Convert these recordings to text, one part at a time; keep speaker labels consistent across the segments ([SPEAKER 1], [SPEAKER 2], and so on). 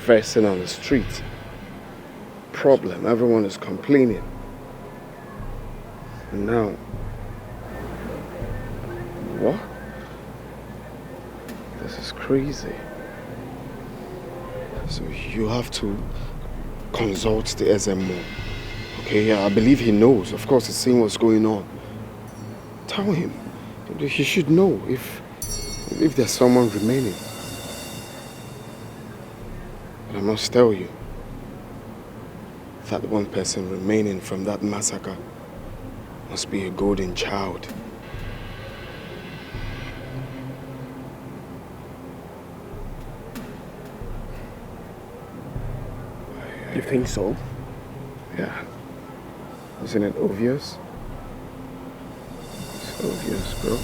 [SPEAKER 1] conversing on the street. Problem, everyone is complaining. And now, what? This is crazy. So you have to consult the SMO. Okay, yeah, I believe he knows. Of course, he's seeing what's going on. Tell him. He should know if there's someone remaining. But I must tell you that one person remaining from that massacre must be a golden child.
[SPEAKER 2] You think so?
[SPEAKER 1] Yeah. Isn't it obvious? It's obvious, bro.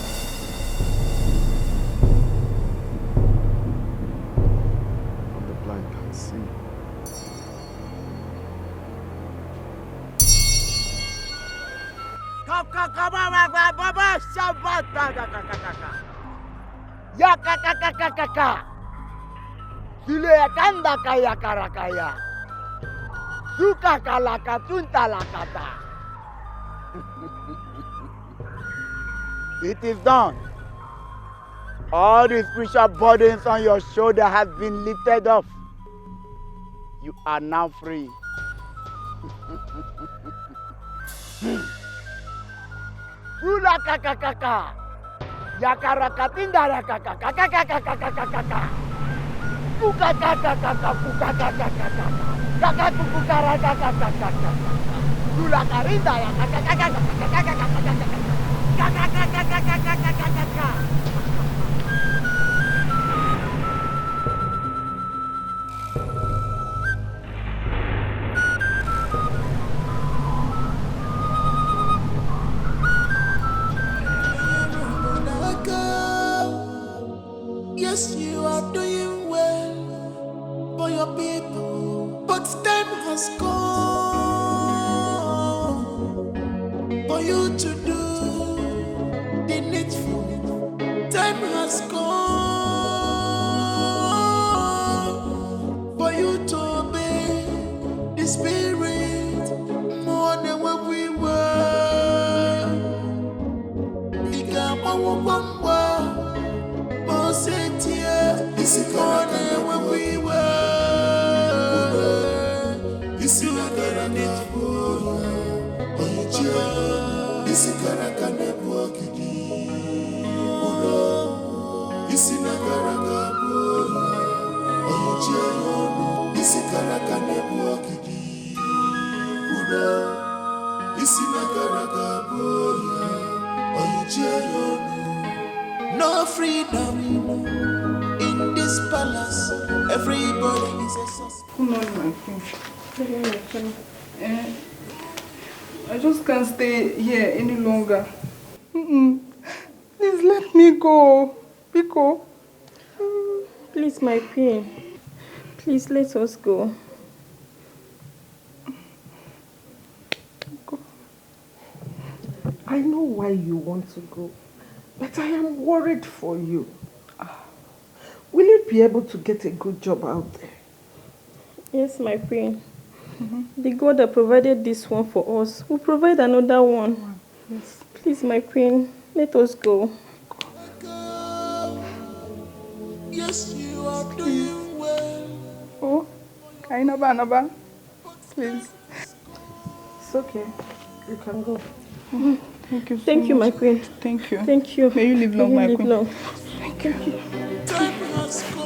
[SPEAKER 1] The blind can't see.
[SPEAKER 3] It is done. All the spiritual burdens on your shoulder have been lifted off. You are now free. Ula kakakaka. Yakarakatinda rakakakakakakakakaka. Kukakakakaka kukakakakaka. Kakakukukarakakakakaka. Ula karinda yakakakakakakakakakaka. Kakakakakakakakaka.
[SPEAKER 4] Yes, you are doing well for your people, but time has come for you to do the needful. Time has come for you to obey the Spirit more than what we were. This is more than what we were. This is not gonna need for this is gonna walk it. This is not gonna this is gonna walk it. This is not gonna no freedom in this palace. Everybody is a suspect.
[SPEAKER 5] Come on, my friend. I just can't stay here any longer. Please let me go. Biko.
[SPEAKER 6] Please, my queen. Please let us go.
[SPEAKER 7] I know why you want to go, but I am worried for you. Will you be able to get a good job out there?
[SPEAKER 6] Yes, my queen. The God that provided this one for us will provide another one. Yes. Please, my queen, let us go.
[SPEAKER 4] Yes, you are doing well.
[SPEAKER 5] Oh, Kainaba, please.
[SPEAKER 7] It's okay. You can go.
[SPEAKER 5] Thank you so
[SPEAKER 6] Thank you,
[SPEAKER 5] much.
[SPEAKER 6] my queen.
[SPEAKER 5] Thank you.
[SPEAKER 6] Thank you.
[SPEAKER 5] May you live long, my queen.
[SPEAKER 6] Long.
[SPEAKER 5] Thank you.
[SPEAKER 4] Time has come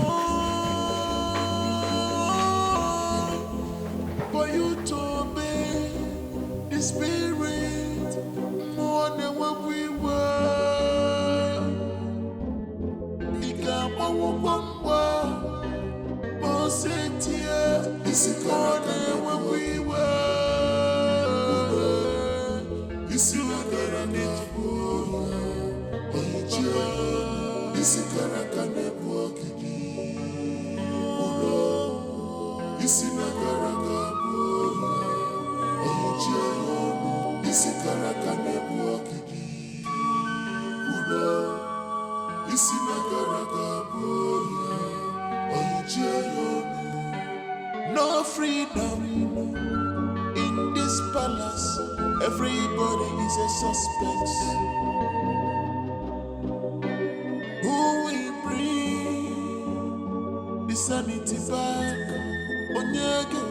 [SPEAKER 4] for you to obey the Spirit more than what we were. This is more than what we were. This is not gonna need for this is gonna walk it. This is not gonna this is gonna walk it. This is not gonna no freedom in this palace. Everybody is a suspect. Who will bring the sanity back? Onyege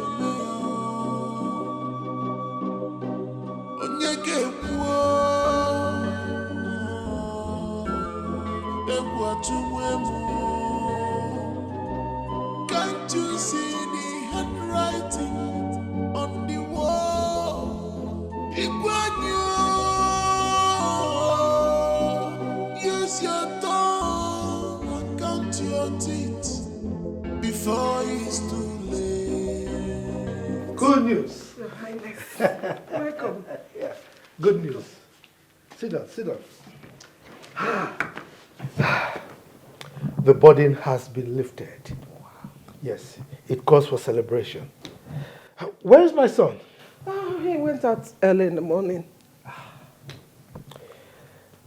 [SPEAKER 4] can't you see the handwriting on the wall? Use your tongue and count your teeth before it's too late.
[SPEAKER 8] Good news.
[SPEAKER 7] Your Highness. Welcome.
[SPEAKER 8] Yeah. Good news. Sit down, sit down. The burden has been lifted. Yes, it calls for celebration. Where is my son?
[SPEAKER 7] Oh, he went out early in the morning.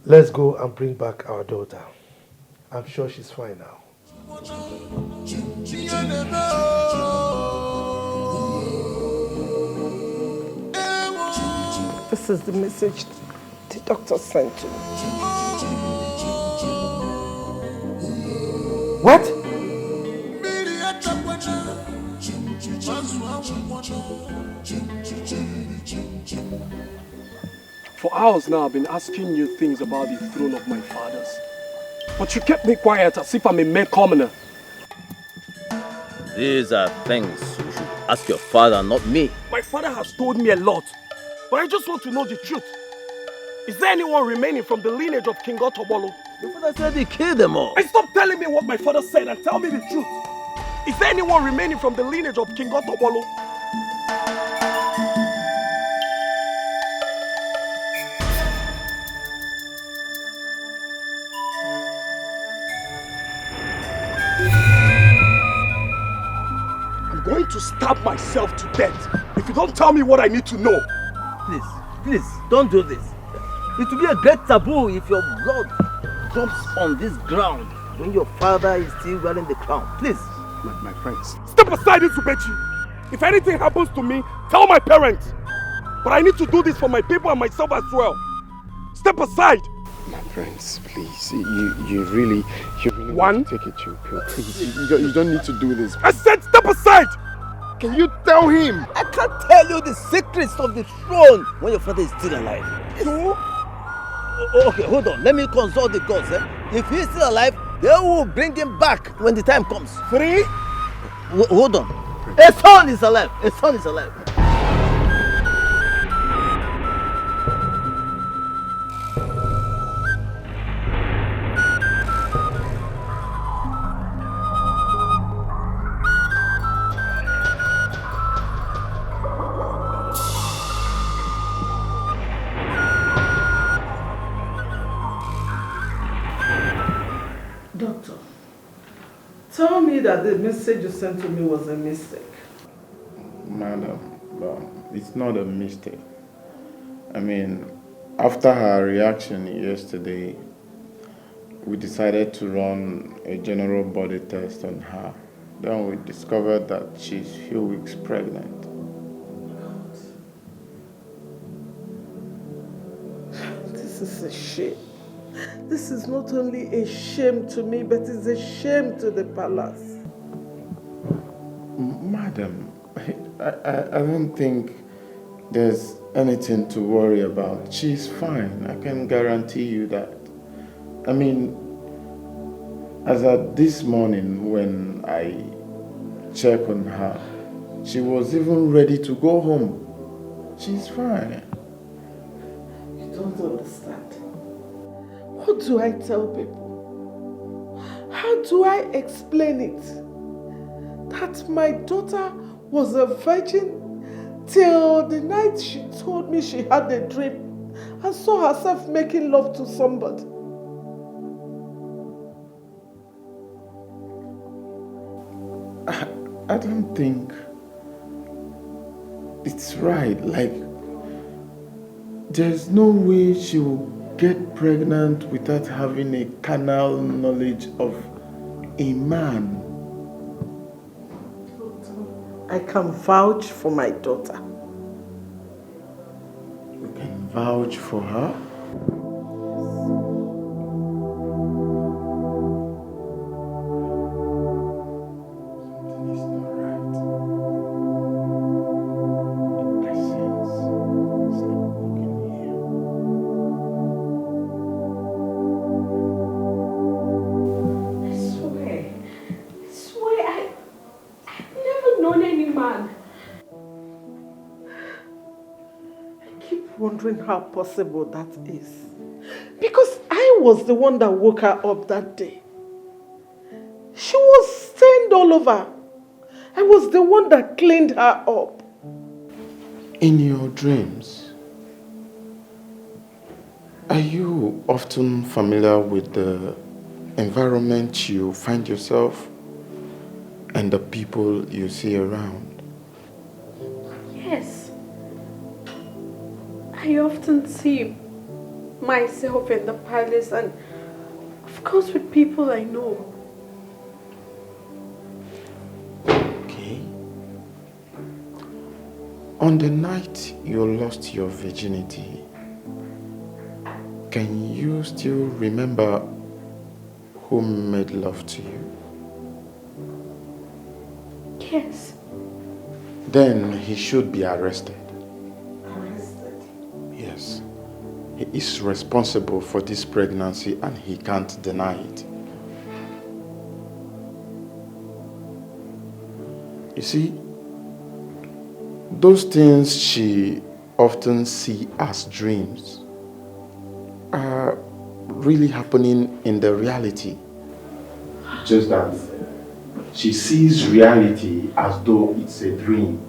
[SPEAKER 8] Let's go and bring back our daughter. I'm sure she's fine now.
[SPEAKER 7] This is the message the doctor sent to me.
[SPEAKER 8] What?
[SPEAKER 2] For hours now, I've been asking you things about the throne of my fathers. But you kept me quiet as if I'm a mere commoner.
[SPEAKER 9] These are things you should ask your father, not me.
[SPEAKER 2] My father has told me a lot, but I just want to know the truth. Is there anyone remaining from the lineage of King Otobolo?
[SPEAKER 9] Your father said he killed them all.
[SPEAKER 2] And stop telling me what my father said and tell me the truth. Is there anyone remaining from the lineage of King Otobolo? I'm going to stab myself to death if you don't tell me what I need to know.
[SPEAKER 9] Please, don't do this. It will be a great taboo if your blood drops on this ground when your father is still wearing the crown. Please.
[SPEAKER 2] My friends, step aside, Isubechi. If anything happens to me, tell my parents. But I need to do this for my people and myself as well. Step aside.
[SPEAKER 1] My friends, please. You really
[SPEAKER 2] One.
[SPEAKER 1] take it chill pill. Please, you don't need to do this.
[SPEAKER 2] I said step aside.
[SPEAKER 1] Can you tell him?
[SPEAKER 9] I can't tell you the secrets of the throne when your father is still alive.
[SPEAKER 2] Two.
[SPEAKER 9] Okay, hold on. Let me consult the gods. If he is still alive, they will bring him back when the time comes.
[SPEAKER 2] 3.
[SPEAKER 9] Hold on. A son is alive. A son is alive.
[SPEAKER 7] Doctor, tell me that the message you sent to me was a mistake.
[SPEAKER 1] Madam, it's not a mistake. I mean, after her reaction yesterday, we decided to run a general body test on her. Then we discovered that she's a few weeks pregnant.
[SPEAKER 7] This is a shame. This is not only a shame to me, but it's a shame to the palace.
[SPEAKER 1] Madam, I don't think there's anything to worry about. She's fine. I can guarantee you that. I mean, as at this morning when I checked on her, she was even ready to go home. She's fine.
[SPEAKER 7] You don't understand. What do I tell people? How do I explain it? That my daughter was a virgin till the night she told me she had a dream and saw herself making love to somebody.
[SPEAKER 1] I don't think it's right. Like, there's no way she will get pregnant without having a carnal knowledge of a man.
[SPEAKER 7] I can vouch for my daughter.
[SPEAKER 1] You can vouch for her?
[SPEAKER 7] Wondering how possible that is. Because I was the one that woke her up that day. She was stained all over. I was the one that cleaned her up.
[SPEAKER 1] In your dreams, are you often familiar with the environment you find yourself and the people you see around?
[SPEAKER 6] Yes. I often see myself in the palace and of course with people I know.
[SPEAKER 1] Okay. On the night you lost your virginity, can you still remember who made love to you?
[SPEAKER 6] Yes.
[SPEAKER 1] Then he should be arrested. Yes. He is responsible for this pregnancy and he can't deny it. You see, those things she often sees as dreams are really happening in the reality. Just that she sees reality as though it's a dream.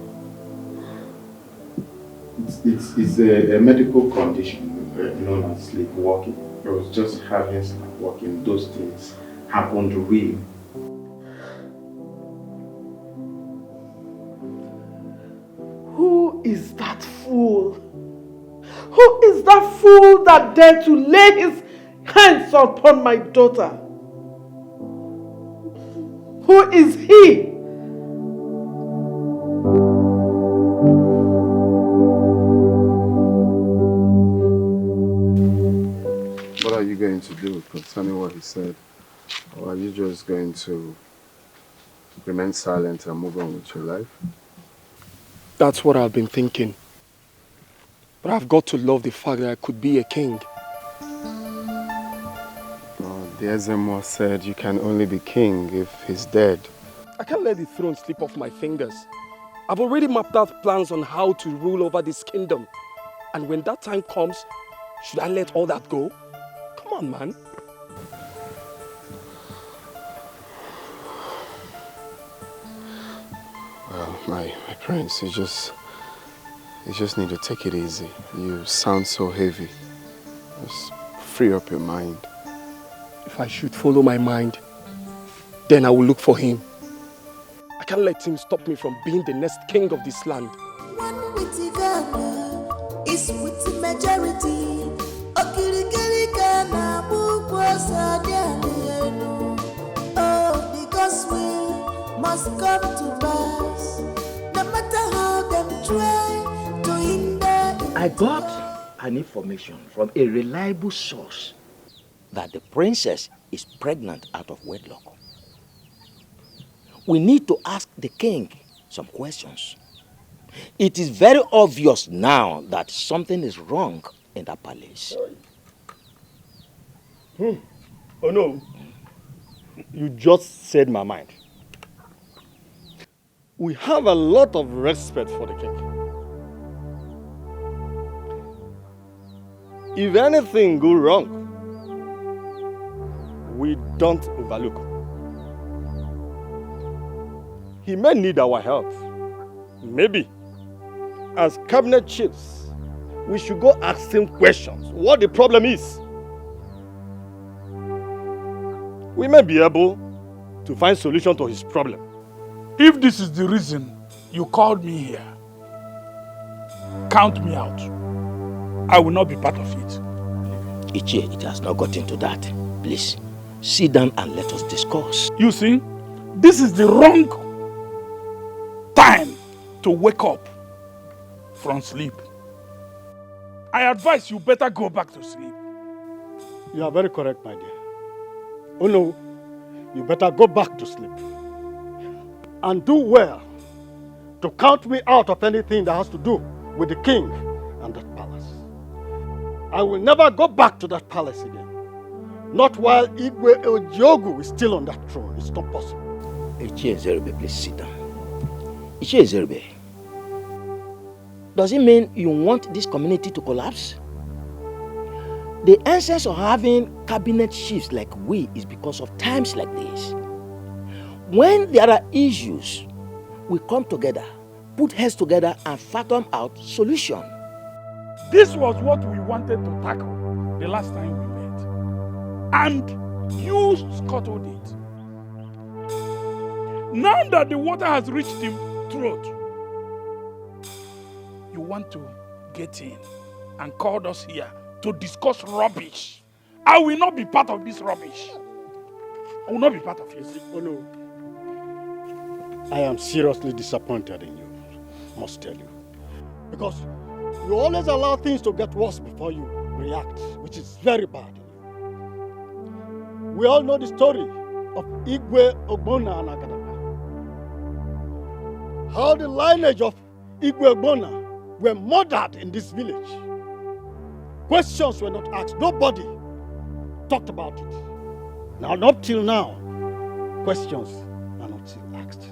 [SPEAKER 1] It's a medical condition known as sleepwalking. I was just having sleepwalking. Those things happened real.
[SPEAKER 7] Who is that fool? Who is that fool that dared to lay his hands upon my daughter? Who is he?
[SPEAKER 1] What are you going to do concerning what he said? Or are you just going to remain silent and move on with your life?
[SPEAKER 2] That's what I've been thinking. But I've got to love the fact that I could be a king.
[SPEAKER 1] The Ezemo said you can only be king if he's dead.
[SPEAKER 2] I can't let the throne slip off my fingers. I've already mapped out plans on how to rule over this kingdom. And when that time comes, should I let all that go? Come on, man.
[SPEAKER 1] Well, my prince, you just need to take it easy. You sound so heavy. Just free up your mind.
[SPEAKER 2] If I should follow my mind, then I will look for him. I can't let him stop me from being the next king of this land.
[SPEAKER 4] One with the Ghana is with the majority. Oh, because we must come to pass, no matter how them try to hinder.
[SPEAKER 9] I got an information from a reliable source that the princess is pregnant out of wedlock. We need to ask the king some questions. It is very obvious now that something is wrong in that palace.
[SPEAKER 10] Oh no, you just said my mind. We have a lot of respect for the king. If anything goes wrong, we don't overlook. He may need our help. Maybe, as cabinet chiefs, we should go ask him questions, what the problem is. We may be able to find solution to his problem.
[SPEAKER 11] If this is the reason you called me here, count me out. I will not be part of it.
[SPEAKER 9] Ichie, it has not gotten to that. Please, sit down and let us discuss.
[SPEAKER 11] You see, this is the wrong time to wake up from sleep. I advise you better go back to sleep.
[SPEAKER 10] You are very correct, my dear. Oh no, you better go back to sleep. And do well to count me out of anything that has to do with the king and that palace. I will never go back to that palace again. Not while Igwe Ojiogu is still on that throne. It's not possible.
[SPEAKER 9] Ichie Zerbe, please sit down. Ichie Zerbe, does it mean you want this community to collapse? The essence of having cabinet chiefs like we is because of times like this. When there are issues, we come together, put heads together and fathom out solution.
[SPEAKER 11] This was what we wanted to tackle the last time we met. And you scuttled it. Now that the water has reached the throat, you want to get in and call us here to discuss rubbish. I will not be part of this rubbish. I will not be part of it.
[SPEAKER 10] Oh no. I am seriously disappointed in you, must tell you. Because you always allow things to get worse before you react, which is very bad in you. We all know the story of Igwe Ogbonna and Agadapa. How the lineage of Igwe Ogbonna were murdered in this village. Questions were not asked. Nobody talked about it. Now, up till now, questions are not still asked.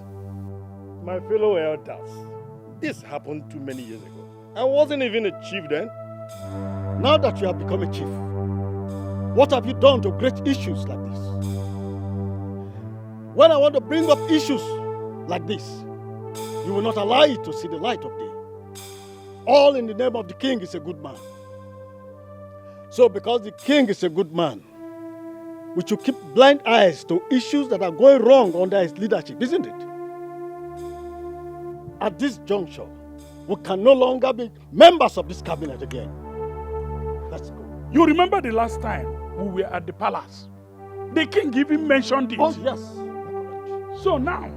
[SPEAKER 12] My fellow elders, this happened too many years ago. I wasn't even a chief then.
[SPEAKER 10] Now that you have become a chief, what have you done to great issues like this? When I want to bring up issues like this, you will not allow it to see the light of day. All in the name of the king is a good man. So because the king is a good man, we should keep blind eyes to issues that are going wrong under his leadership, isn't it? At this juncture, we can no longer be members of this cabinet again. Let's go.
[SPEAKER 11] You remember the last time we were at the palace? The king even mentioned it.
[SPEAKER 10] Oh, yes.
[SPEAKER 11] So now,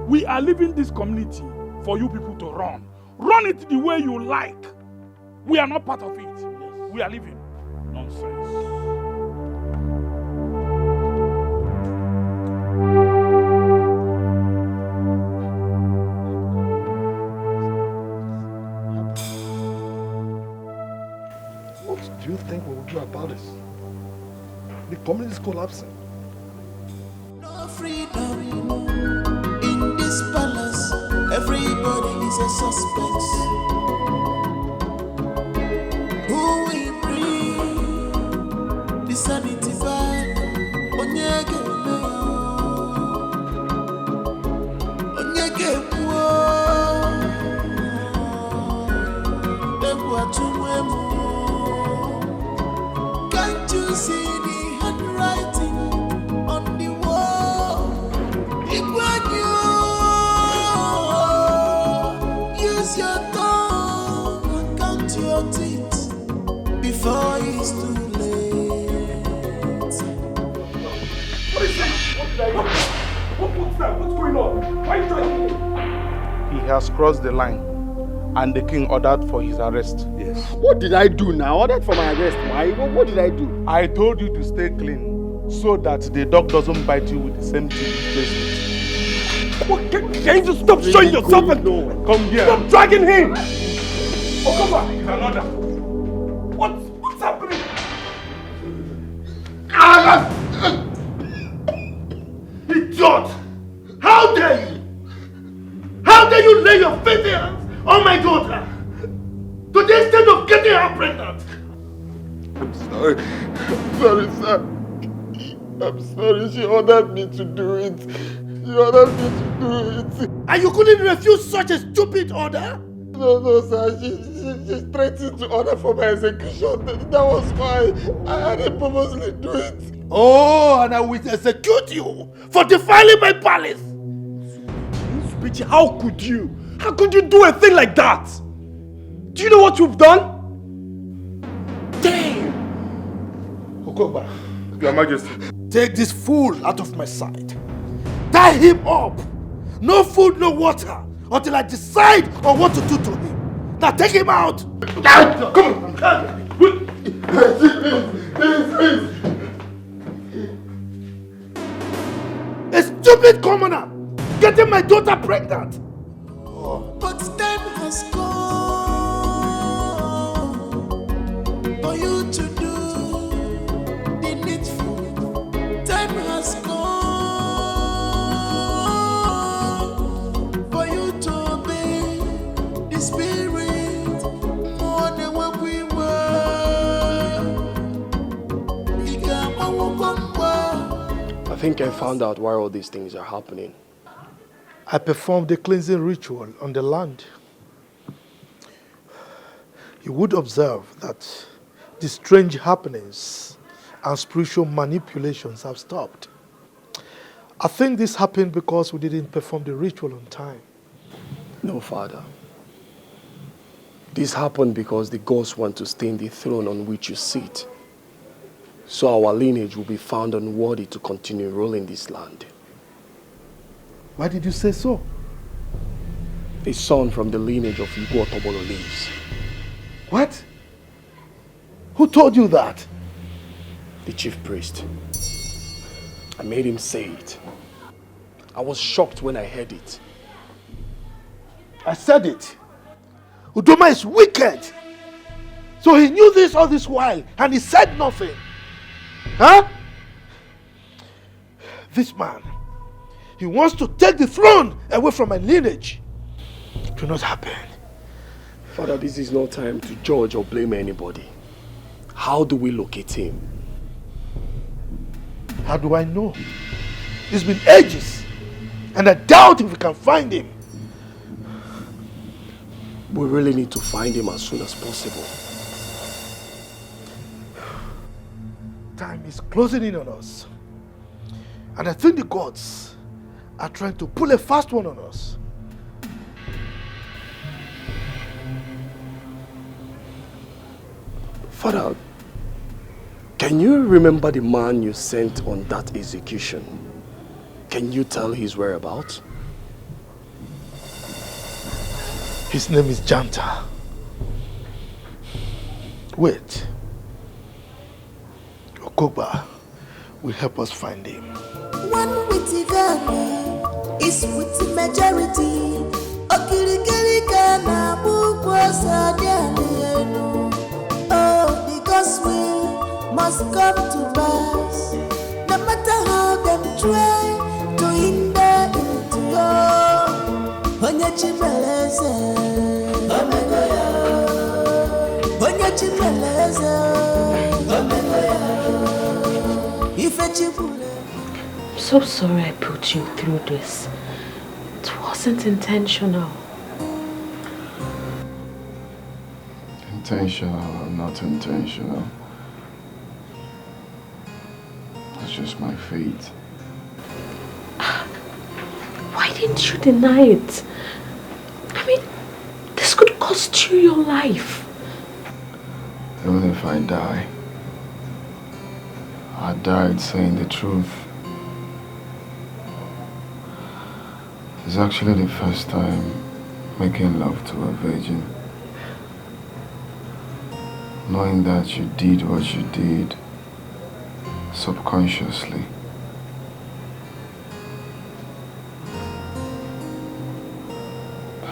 [SPEAKER 11] we are leaving this community for you people to run. Run it the way you like. We are not part of it. Yes. We are leaving. Nonsense.
[SPEAKER 1] What do you think we will do about this? The community is collapsing.
[SPEAKER 4] No freedom in this palace. Everybody is a suspect. Who will bring the sanity back? Onyege wo. Ewa tumwemu. Can't you see the handwriting on the wall? Use your tongue and count your teeth before it's too late.
[SPEAKER 11] What is that? What's that? What's going on? Why are you trying to...
[SPEAKER 13] He has crossed the line, and the king ordered for his arrest. Yes.
[SPEAKER 10] What did I do now? Ordered for my arrest. Why? What did I do?
[SPEAKER 13] I told you to stay clean, so that the dog doesn't bite you with the same teeth placement.
[SPEAKER 11] What, can you just stop showing yourself and
[SPEAKER 13] come here?
[SPEAKER 11] Stop dragging him! Oh, come on! Another. What's happening?
[SPEAKER 8] Idiot! How dare you? How dare you lay your filthy hands on my daughter? To the extent of getting her pregnant?
[SPEAKER 1] I'm sorry. I'm sorry, sir. I'm sorry. She ordered me to do it. She ordered me to do it.
[SPEAKER 8] And you couldn't refuse such a stupid order?
[SPEAKER 1] No, sir. She threatened to order for my execution. That was why I didn't purposely do it.
[SPEAKER 8] Oh, and I will execute you for defiling my palace.
[SPEAKER 2] Bitch, how could you? How could you do a thing like that? Do you know what you've done? Damn!
[SPEAKER 8] Okoba,
[SPEAKER 13] Your Majesty.
[SPEAKER 8] take this fool out of my sight. Tie him up. No food, no water until I decide on what to do to him. Now take him out! Come on! A stupid commoner getting my daughter pregnant!
[SPEAKER 4] But time has come for you to do the needful. Time has come for you to obey the spirit more than what we were.
[SPEAKER 2] I think I found out why all these things are happening.
[SPEAKER 12] I performed a cleansing ritual on the land. You would observe that the strange happenings and spiritual manipulations have stopped. I think this happened because we didn't perform the ritual on time.
[SPEAKER 2] No, Father. This happened because the gods want to stain the throne on which you sit. So our lineage will be found unworthy to continue ruling this land.
[SPEAKER 12] Why did you say so?
[SPEAKER 2] A son from the lineage of Igbo Tobolo lives.
[SPEAKER 12] What? Who told you that?
[SPEAKER 2] The chief priest. I made him say it. I was shocked when I heard it.
[SPEAKER 12] I said it. Udoma is wicked. So he knew this all this while and he said nothing. Huh? This man, he wants to take the throne away from my lineage. It will not happen.
[SPEAKER 2] Father, this is no time to judge or blame anybody. How do we locate him?
[SPEAKER 12] How do I know? It's been ages, and I doubt if we can find him.
[SPEAKER 2] We really need to find him as soon as possible.
[SPEAKER 12] Time is closing in on us. And I think the gods are trying to pull a fast one on us.
[SPEAKER 2] Father, can you remember the man you sent on that execution? Can you tell his whereabouts?
[SPEAKER 12] His name is Janta. Wait. Okoba will help us find him.
[SPEAKER 4] One witty Ghana is with the majority. Okirikiri Ghana bukwas adianu. Oh, because we must come to pass. No matter how them try to hinder into your Onyachimeleze. Onyachimeleze.
[SPEAKER 14] I'm so sorry I put you through this. It wasn't intentional.
[SPEAKER 1] Intentional or not intentional, it's just my fate.
[SPEAKER 14] Why didn't you deny it? I mean, this could cost you your life.
[SPEAKER 1] Even if I die, I died saying the truth. It's actually the first time making love to a virgin. Knowing that you did what you did subconsciously.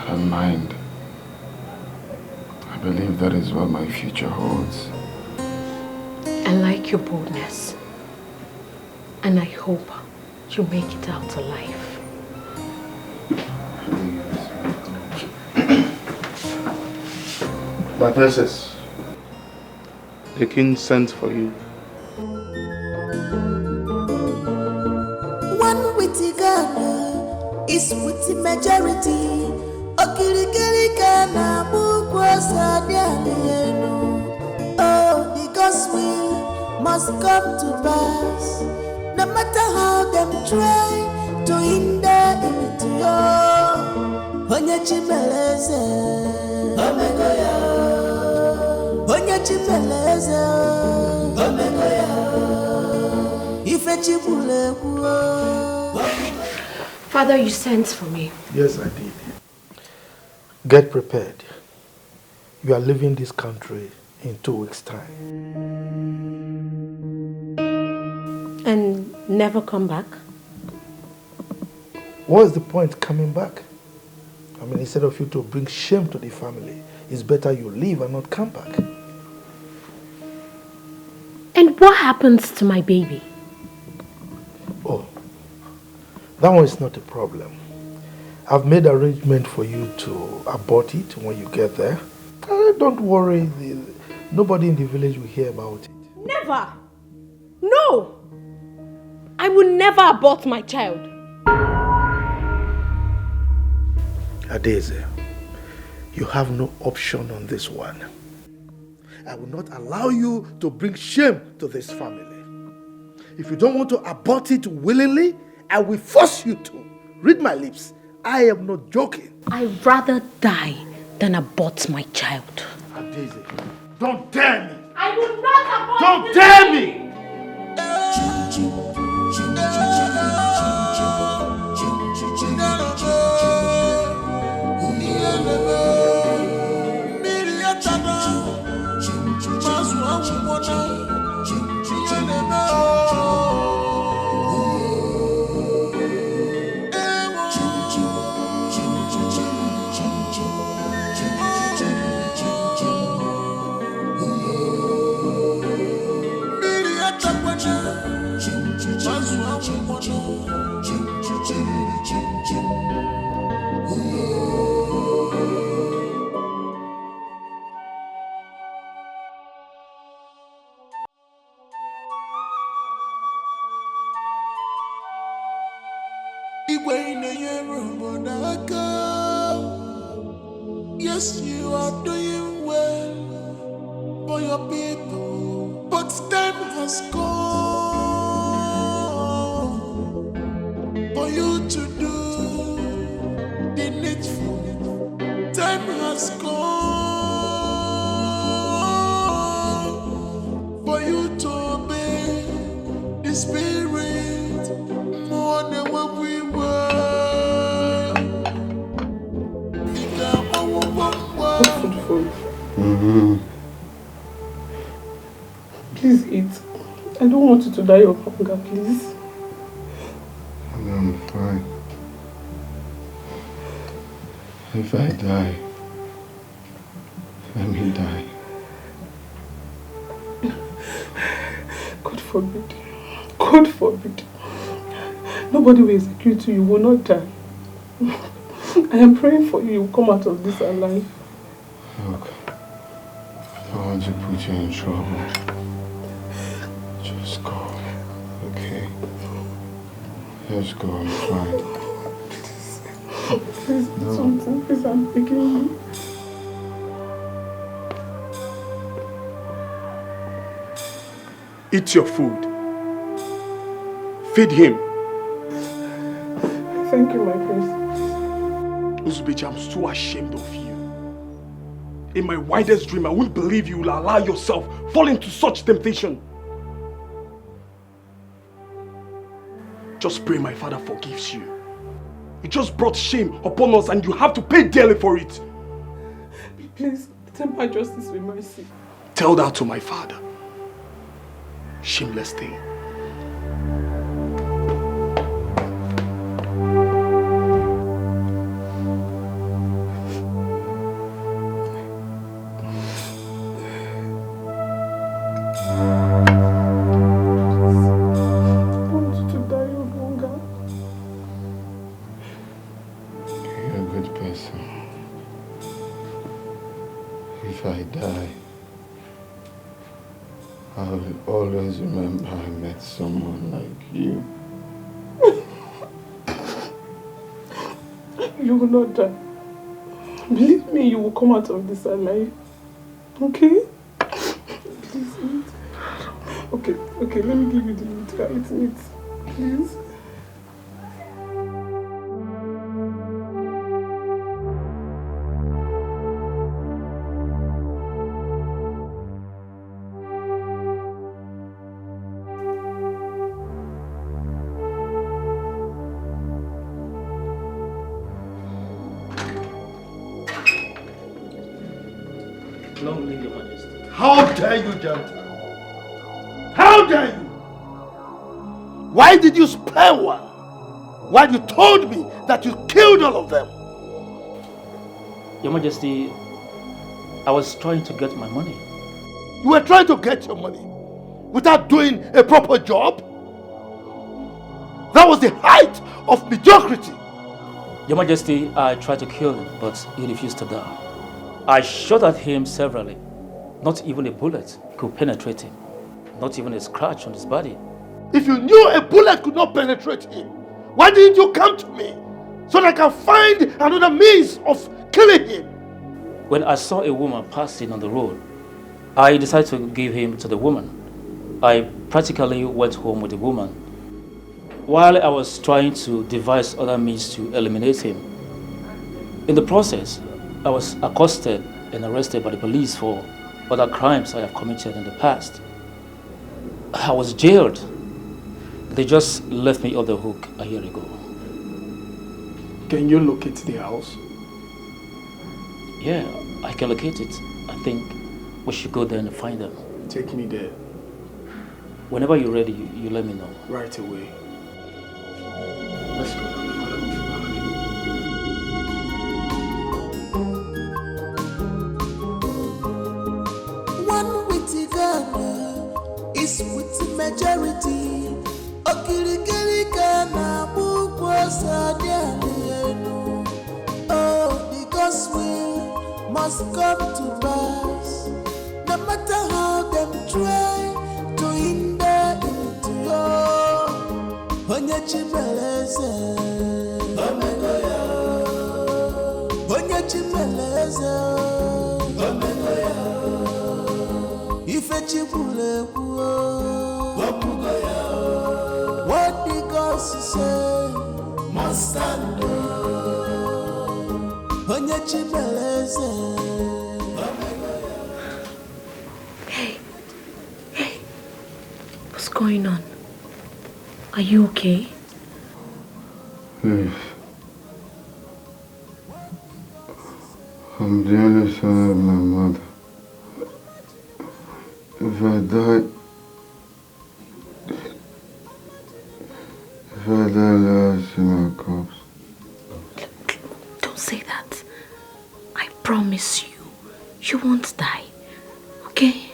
[SPEAKER 1] And mind, I believe that is what my future holds.
[SPEAKER 14] I like your boldness. And I hope you make it out alive.
[SPEAKER 13] My princess, the king sent for you.
[SPEAKER 4] One witty Ghana is with the majority. Okirikiri Ghana bukwas adianu. Oh, because we must come to pass. No matter how them try to hinder into your Onyachimeleze. Onyachimeleze.
[SPEAKER 14] Father, you sent for me.
[SPEAKER 12] Yes, I did. Get prepared. You are leaving this country in 2 weeks' time.
[SPEAKER 14] And never come back?
[SPEAKER 12] What's the point coming back? I mean, instead of you to bring shame to the family, it's better you leave and not come back.
[SPEAKER 14] And what happens to my baby?
[SPEAKER 12] Oh, that one is not a problem. I've made arrangement for you to abort it when you get there. Don't worry, nobody in the village will hear about it.
[SPEAKER 14] Never! No! I will never abort my child.
[SPEAKER 12] Adeze, you have no option on this one. I will not allow you to bring shame to this family. If you don't want to abort it willingly, I will force you to. Read my lips. I am not joking.
[SPEAKER 14] I'd rather die than abort my child.
[SPEAKER 12] Adeze, don't dare me.
[SPEAKER 14] I will not abort.
[SPEAKER 12] Don't dare me.
[SPEAKER 4] Yes, you are doing well for your people, but time has come for you to do the needful. Time has come for you to obey the Spirit more than when we were.
[SPEAKER 5] Please eat. I don't want you to die of hunger, please.
[SPEAKER 1] I'm fine. If I die, let me die.
[SPEAKER 5] God forbid. God forbid. Nobody will execute you. You will not die. I am praying for you. You will come out of this alive.
[SPEAKER 1] Look, I don't want to put you in trouble. Just go, okay? Just go, I'm fine.
[SPEAKER 5] Please, do something. Please, I'm begging you.
[SPEAKER 2] Eat your food. Feed him.
[SPEAKER 5] Thank you, my prince.
[SPEAKER 2] Uzbeji, I'm so ashamed of you. In my wildest dream, I wouldn't believe you will allow yourself fall into such temptation. Just pray my father forgives you. You just brought shame upon us and you have to pay dearly for it.
[SPEAKER 5] Please, temper justice with mercy.
[SPEAKER 2] Tell that to my father. Shameless thing.
[SPEAKER 1] If I die, I will always remember I met someone like you.
[SPEAKER 5] You will not die. Believe me, you will come out of this alive. Okay? Please eat. Okay, let me give you the meat. Eat meat. Please.
[SPEAKER 15] Long live Your Majesty.
[SPEAKER 8] How dare you, Janta? How dare you? Why did you spare one? While you told me that you killed all of them?
[SPEAKER 15] Your Majesty, I was trying to get my money.
[SPEAKER 8] You were trying to get your money without doing a proper job? That was the height of mediocrity.
[SPEAKER 15] Your Majesty, I tried to kill him, but he refused to die. I shot at him severally. Not even a bullet could penetrate him. Not even a scratch on his body.
[SPEAKER 8] If you knew a bullet could not penetrate him, why didn't you come to me so that I can find another means of killing him?
[SPEAKER 15] When I saw a woman passing on the road, I decided to give him to the woman. I practically went home with the woman. While I was trying to devise other means to eliminate him, in the process, I was accosted and arrested by the police for other crimes I have committed in the past. I was jailed. They just left me off the hook a year ago.
[SPEAKER 2] Can you locate the house?
[SPEAKER 15] Yeah, I can locate it. I think we should go there and find them.
[SPEAKER 2] Take me there.
[SPEAKER 15] Whenever you're ready, you let me know.
[SPEAKER 2] Right away.
[SPEAKER 15] Let's go.
[SPEAKER 4] One witty Ghana is with the majority. Okirikiri Ghana Bukwa Sadiano. Oh, because we must come to pass. No matter how them try to hinder into your Onye Chimeleze. Omegoya. Onye Chimeleze. Omegoya. Ife Chibuleku. Omegoya. What the gods say must stand. Onye Chimeleze.
[SPEAKER 14] Hey, what's going on? Are you okay?
[SPEAKER 1] Yes. I'm the only son of my mother. If I die, let her see my corpse.
[SPEAKER 14] Don't say that. I promise you won't die. Okay?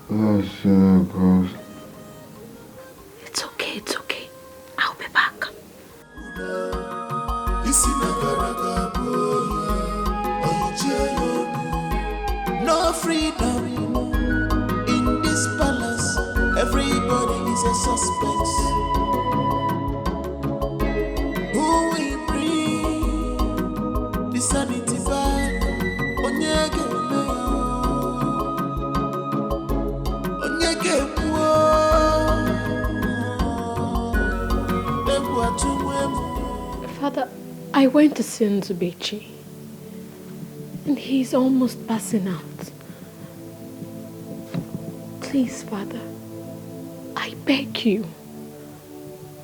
[SPEAKER 1] Let her see my corpse.
[SPEAKER 14] It's okay. I'll be back.
[SPEAKER 4] No freedom in this palace. Everybody is a suspect. Who will bring the sanity back? Onyege
[SPEAKER 14] Father, I went to see Nzubechi, and he's almost passing out. Please, Father, I beg you,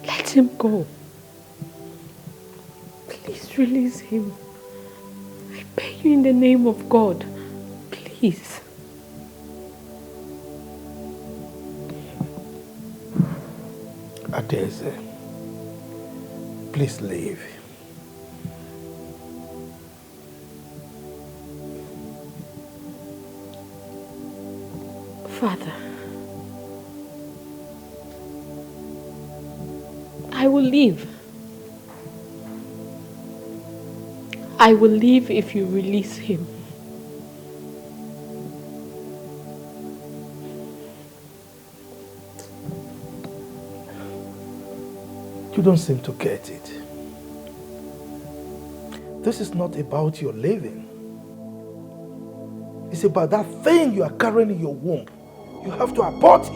[SPEAKER 14] let him go. Please release him. I beg you in the name of God. Please.
[SPEAKER 12] Adeze, please leave.
[SPEAKER 14] Father, I will leave. I will leave if you release him.
[SPEAKER 12] You don't seem to get it. This is not about your living. It's about that thing you are carrying in your womb. You have to abort it.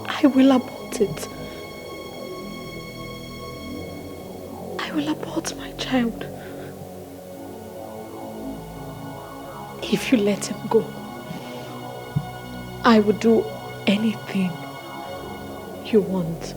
[SPEAKER 14] I will abort it. I will abort my child. If you let him go, I would do anything you want.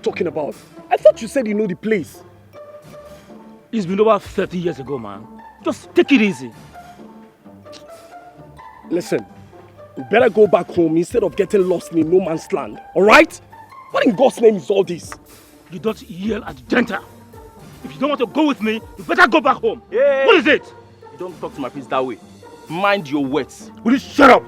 [SPEAKER 2] Talking about? I thought you said you know the place.
[SPEAKER 11] It's been over 30 years ago, man. Just take it easy.
[SPEAKER 2] Listen, you better go back home instead of getting lost in no man's land, alright? What in God's name is all this?
[SPEAKER 11] You don't yell at the janitor. If you don't want to go with me, you better go back home.
[SPEAKER 2] Hey.
[SPEAKER 11] What is it?
[SPEAKER 2] You don't talk to my priest that way. Mind your words.
[SPEAKER 11] Will you shut up?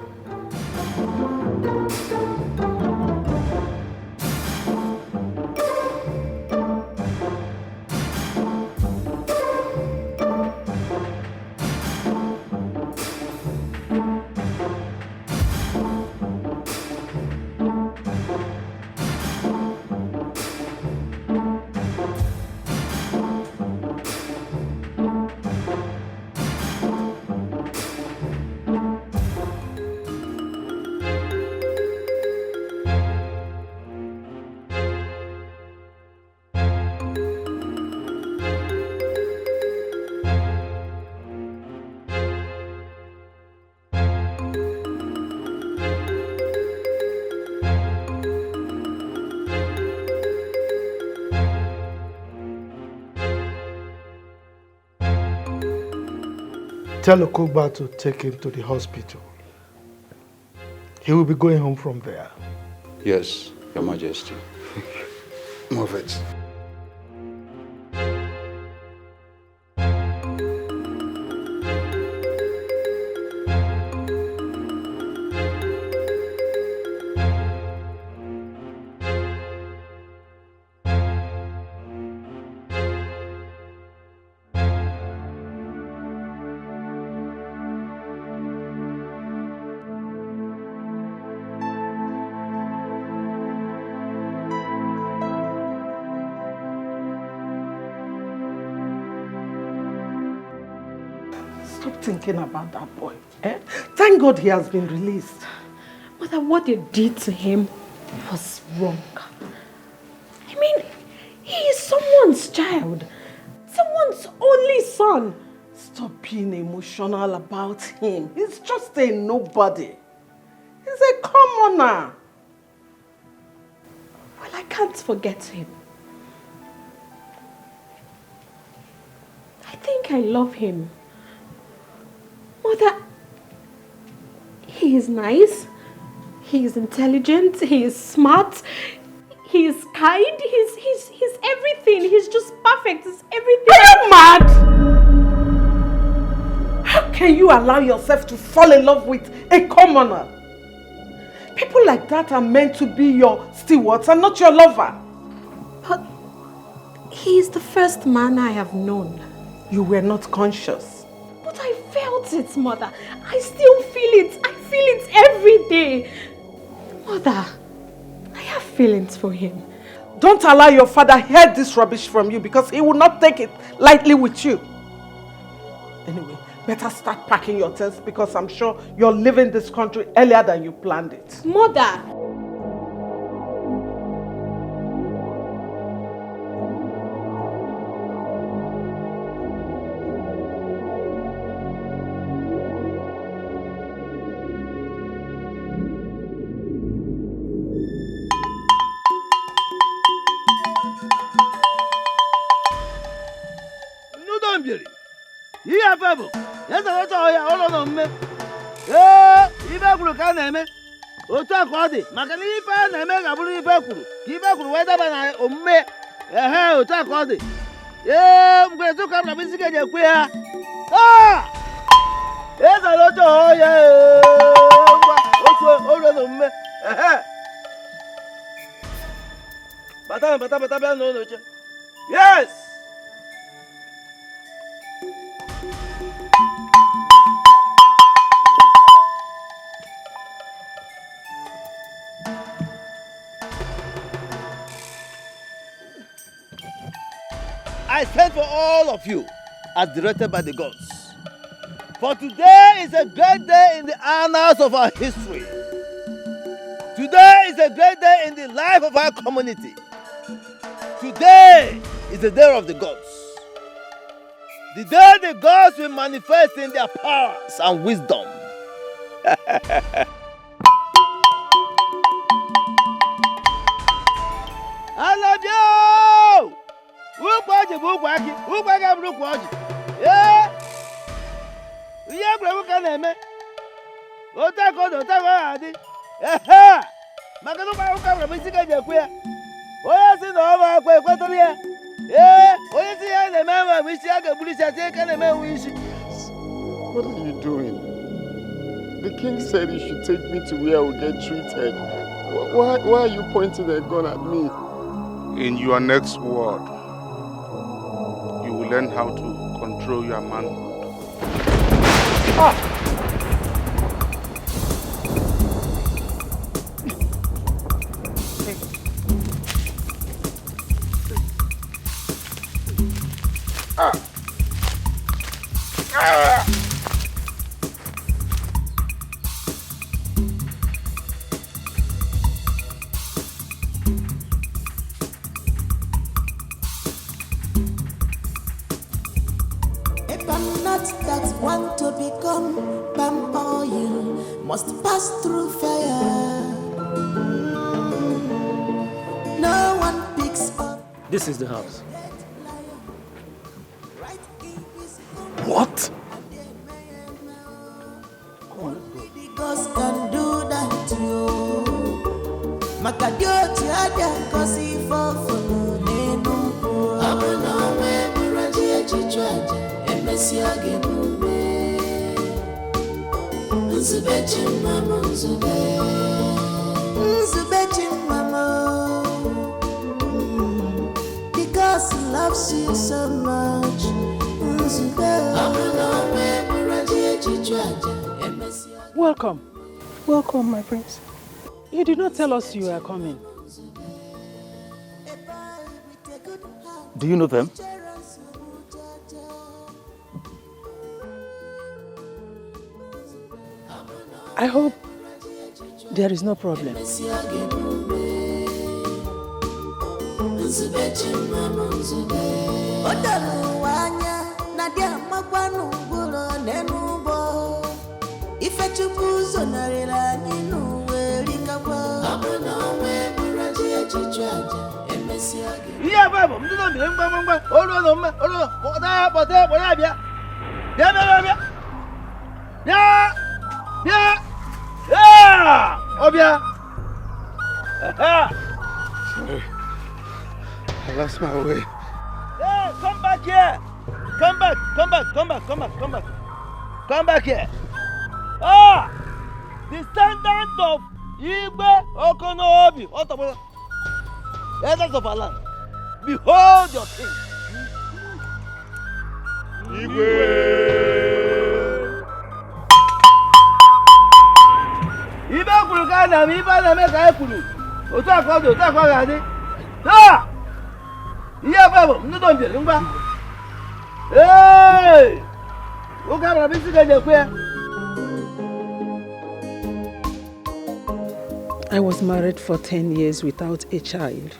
[SPEAKER 12] Tell Okogba to take him to the hospital. He will be going home from there.
[SPEAKER 16] Yes, Your Majesty.
[SPEAKER 1] Move it.
[SPEAKER 7] Thinking about that boy. Thank God he has been released.
[SPEAKER 14] Mother, what you did to him was wrong. I mean, he is someone's child. Someone's only son.
[SPEAKER 7] Stop being emotional about him. He's just a nobody. He's a commoner.
[SPEAKER 14] Well, I can't forget him. I think I love him. Mother, he is nice, he is intelligent, he is smart, he is kind, he's everything, he's just perfect, he's everything.
[SPEAKER 7] Are you mad? How can you allow yourself to fall in love with a commoner? People like that are meant to be your stewards and not your lover.
[SPEAKER 14] But he is the first man I have known.
[SPEAKER 7] You were not conscious.
[SPEAKER 14] But I felt it, Mother. I still feel it. I feel it every day. Mother, I have feelings for him.
[SPEAKER 7] Don't allow your father hear this rubbish from you because he will not take it lightly with you. Anyway, better start packing your things because I'm sure you're leaving this country earlier than you planned it.
[SPEAKER 14] Mother!
[SPEAKER 17] Fable. Yes, I saw you all on me. If I could can name it. Ota Kwadi, Macanifa, Namega, Bulibaku. Give up whether I me. Ota Kwadi. Yeah, I'm going to come to visit your queer. Ah! Yes, I don't know. Yeah, also older than me. Yes! I sent for all of you as directed by the gods. For today is a great day in the annals of our history. Today is a great day in the life of our community. Today is the day of the gods. The day the gods will manifest in their powers and wisdom. I love you! Ukwaji bụ ukwaji, ukwaji abụrụ ukwaji. Ihe egwuregwu ka na-eme. Otakodo, otakodo adị. Maka na ụmụ ụka nwere isi ka ji ekwu ya. Onye si na ọ bụ akwa ekwetụrụ ya. Onye si ya na-eme enwe isi a ga-egburu isi ati ka na-eme enwe isi.
[SPEAKER 1] What are you doing? The king said he should take me to where I will get treated. Why are you pointing a gun at me?
[SPEAKER 13] In your next word, you will learn how to control your manhood.
[SPEAKER 4] If I'm not that one to become palm oil, must pass through fire. No one picks up.
[SPEAKER 15] This is the house.
[SPEAKER 2] What?
[SPEAKER 4] The ghost can do that to you. Makadio tiada kosi fofo nenu. Abona we muraji chichwaje emesi agenume. Nzube chimama nzube. Nzube chimama. Because he loves you so much.
[SPEAKER 18] Welcome. Welcome, my prince. You did not tell us you were coming.
[SPEAKER 15] Do you know them?
[SPEAKER 18] I hope there is no problem.
[SPEAKER 17] Iya babo, mtoto mbele ngwa. Olo, da bote, boya bia. Bia. Obia.
[SPEAKER 1] Sorry. I lost my way.
[SPEAKER 17] Hey, come back here. Come back. Come back here. Descendant of Igbe Okonobi. Elders of our land. Behold your king. Ibe kwuru ka na ibe na-eme ka e kwuru. Otu akwa adị. Ihe babo, mnudo mbele ngwa. Ụka bara bisi ga ekwe ya.
[SPEAKER 18] I was married for 10 years without a child.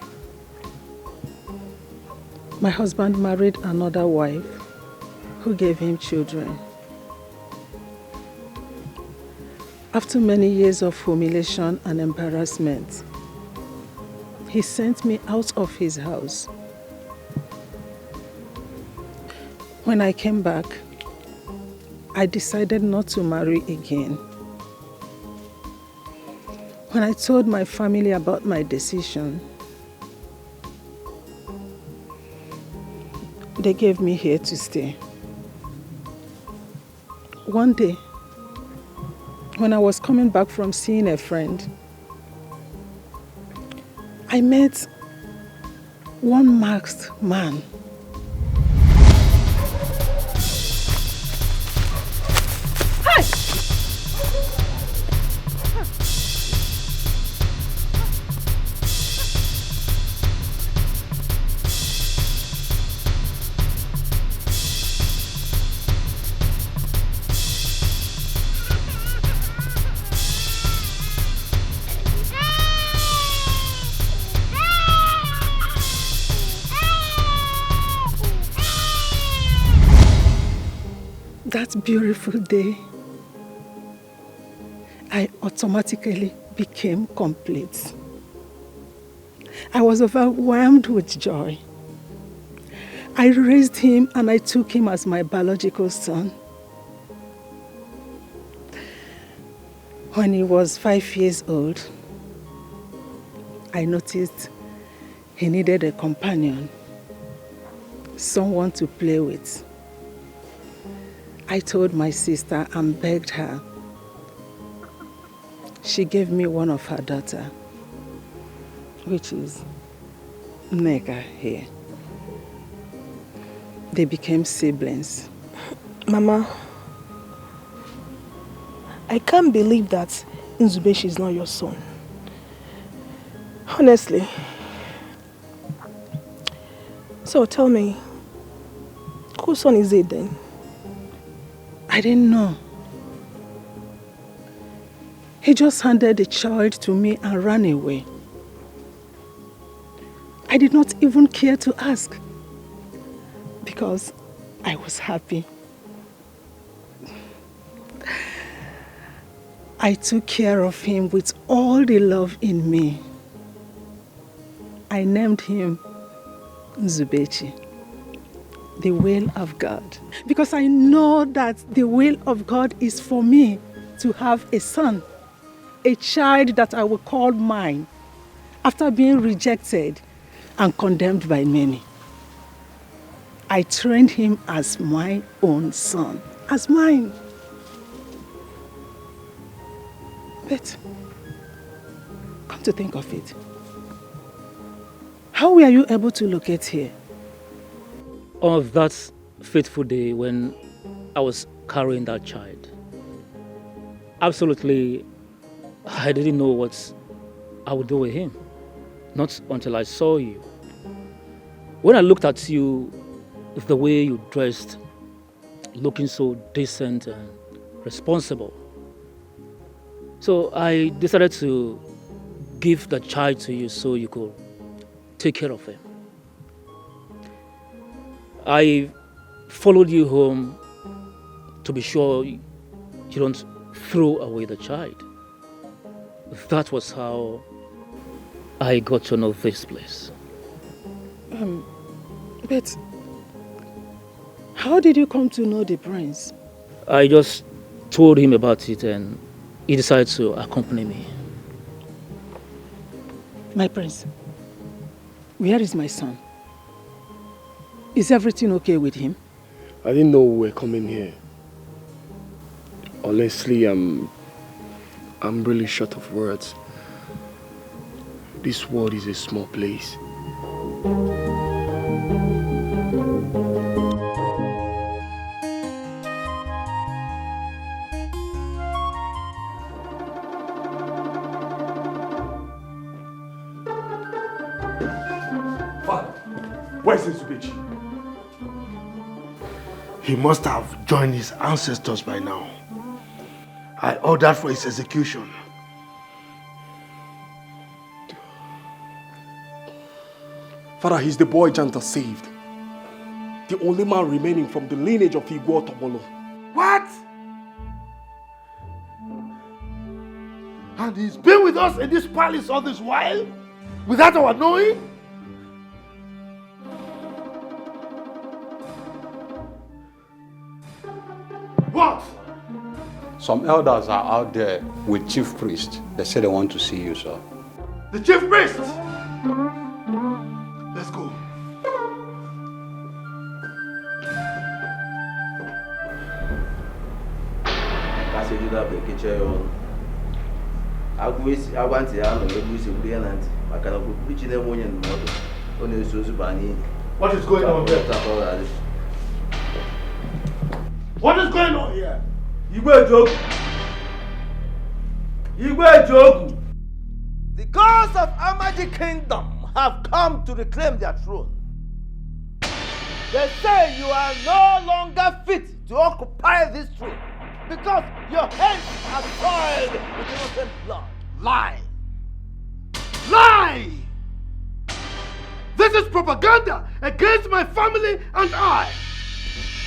[SPEAKER 18] My husband married another wife who gave him children. After many years of humiliation and embarrassment, he sent me out of his house. When I came back, I decided not to marry again. When I told my family about my decision, they gave me here to stay. One day, when I was coming back from seeing a friend, I met one masked man. That beautiful day, I automatically became complete. I was overwhelmed with joy. I raised him and I took him as my biological son. When he was 5 years old, I noticed he needed a companion, someone to play with. I told my sister and begged her. She gave me one of her daughters, which is Nega here. They became siblings.
[SPEAKER 14] Mama, I can't believe that Nzubechi is not your son. Honestly. So tell me, whose son is it then?
[SPEAKER 18] I didn't know. He just handed the child to me and ran away. I did not even care to ask because I was happy. I took care of him with all the love in me. I named him Nzubechi, the will of God, because I know that the will of God is for me to have a son, a child that I will call mine after being rejected and condemned by many. I trained him as my own son, as mine. But come to think of it, how were you able to locate here?
[SPEAKER 15] On that fateful day when I was carrying that child, absolutely, I didn't know what I would do with him. Not until I saw you. When I looked at you, the way you dressed, looking so decent and responsible. So I decided to give the child to you so you could take care of him. I followed you home to be sure you don't throw away the child. That was how I got to know this place.
[SPEAKER 18] But how did you come to know the prince?
[SPEAKER 15] I just told him about it and he decided to accompany me.
[SPEAKER 18] My prince, where is my son? Is everything okay with him?
[SPEAKER 2] I didn't know we were coming here. Honestly, I'm really short of words. This world is a small place.
[SPEAKER 8] Father, where's Nzubechi?
[SPEAKER 12] He must have joined his ancestors by now. I ordered for his execution.
[SPEAKER 2] Father, he's the boy Janta saved. The only man remaining from the lineage of Igbo Tobolo.
[SPEAKER 8] What?
[SPEAKER 12] And he's been with us in this palace all this while? Without our knowing?
[SPEAKER 8] What?
[SPEAKER 16] Some elders are out there with chief priest. They say they want to see you, sir.
[SPEAKER 8] The chief priest! Let's go. What is going on here? What is going on here?
[SPEAKER 17] The gods of Amadi Kingdom have come to reclaim their throne. They say you are no longer fit to occupy this throne because your hands are soiled with innocent blood.
[SPEAKER 8] Lie! Lie! This is propaganda against my family and I.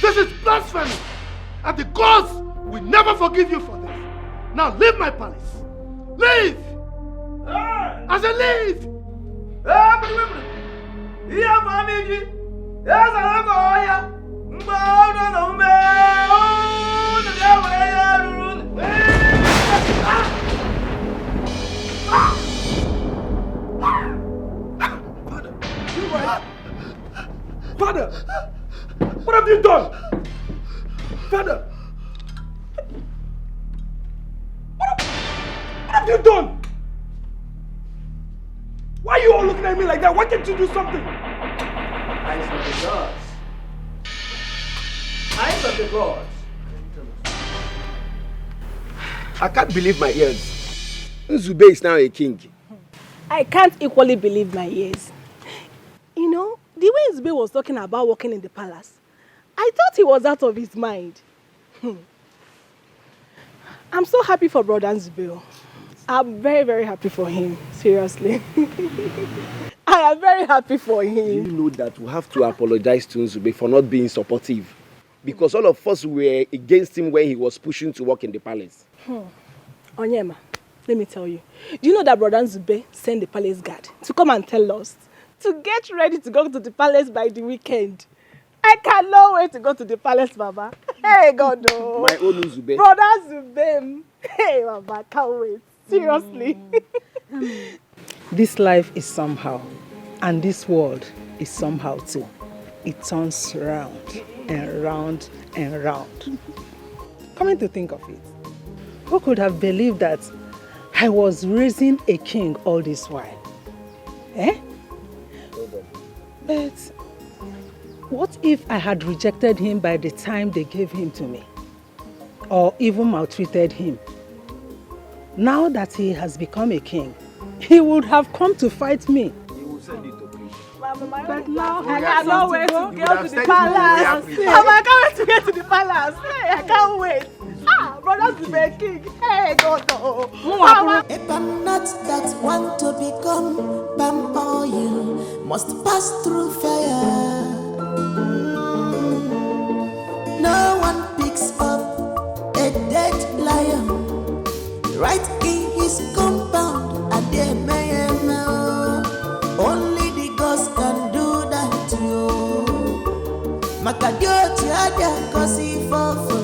[SPEAKER 8] This is blasphemy, and the gods will never forgive you for this. Now leave my palace. Leave! I said leave!
[SPEAKER 2] Father! What have you done? Father! What have you done? Why are you all looking at me like that? Why can't you do something?
[SPEAKER 17] Eyes of the gods. Eyes of the gods.
[SPEAKER 19] I can't believe my ears. Nzube is now a king.
[SPEAKER 14] I can't equally believe my ears. You know, the way Nzube was talking about working in the palace, I thought he was out of his mind. I'm so happy for Brother Nzube. I'm very, very happy for him. Seriously. I am very happy for him.
[SPEAKER 19] You know that we have to apologize to Nzube for not being supportive. Because all of us were against him when he was pushing to work in the palace.
[SPEAKER 14] Onyema, let me tell you. Do you know that Brother Nzube sent the palace guard to come and tell us to get ready to go to the palace by the weekend? I cannot wait to go to the palace, Baba. Hey, God, no.
[SPEAKER 19] My own Nzube.
[SPEAKER 14] Brother Nzube. Hey, Baba, can't wait. Seriously.
[SPEAKER 18] This life is somehow, and this world is somehow too. It turns round and round and round. Coming to think of it, who could have believed that I was raising a king all this while? Eh? But what if I had rejected him by the time they gave him to me? Or even maltreated him? Now that he has become a king, he would have come to fight me.
[SPEAKER 19] He will send it to preach.
[SPEAKER 14] But now I cannot wait to go to the palace. I can't wait to get to the palace. Hey, I can't wait. Brother Nzube king. Hey, God.
[SPEAKER 4] If I'm not that one to become palm oil, must pass through fire. No one picks up a dead lion right in his compound, and they may know only the gods can do that to you. Makadioti adia kosi fofo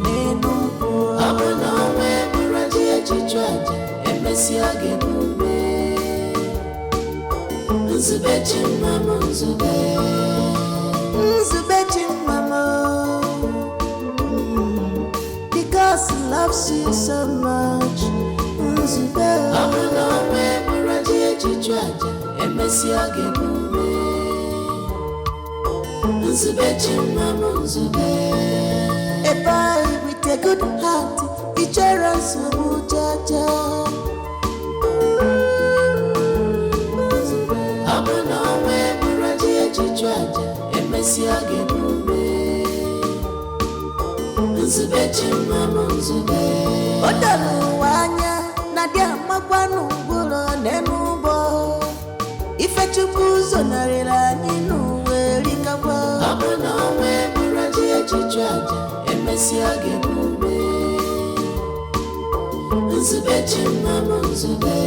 [SPEAKER 4] nenu. Abuna me muraji echichwaje emesi agenube. Nzube chimama nzube. Nzube chimama. Because he loves you so much. Nzube. Abuna me muraji echichwaje emesi agenube. Nzube chimama nzube. A boy with a good heart, each other so jaja. Abuna me muraji echichwaje emesi agenube. Nzube chimama nzube. Odamu wanya nadia magwanu gulo nenubo. Ife chukuzo narela ninu werikabwa. Abuna me muraji echichwaje emesi agenube. Nzube chimama nzube.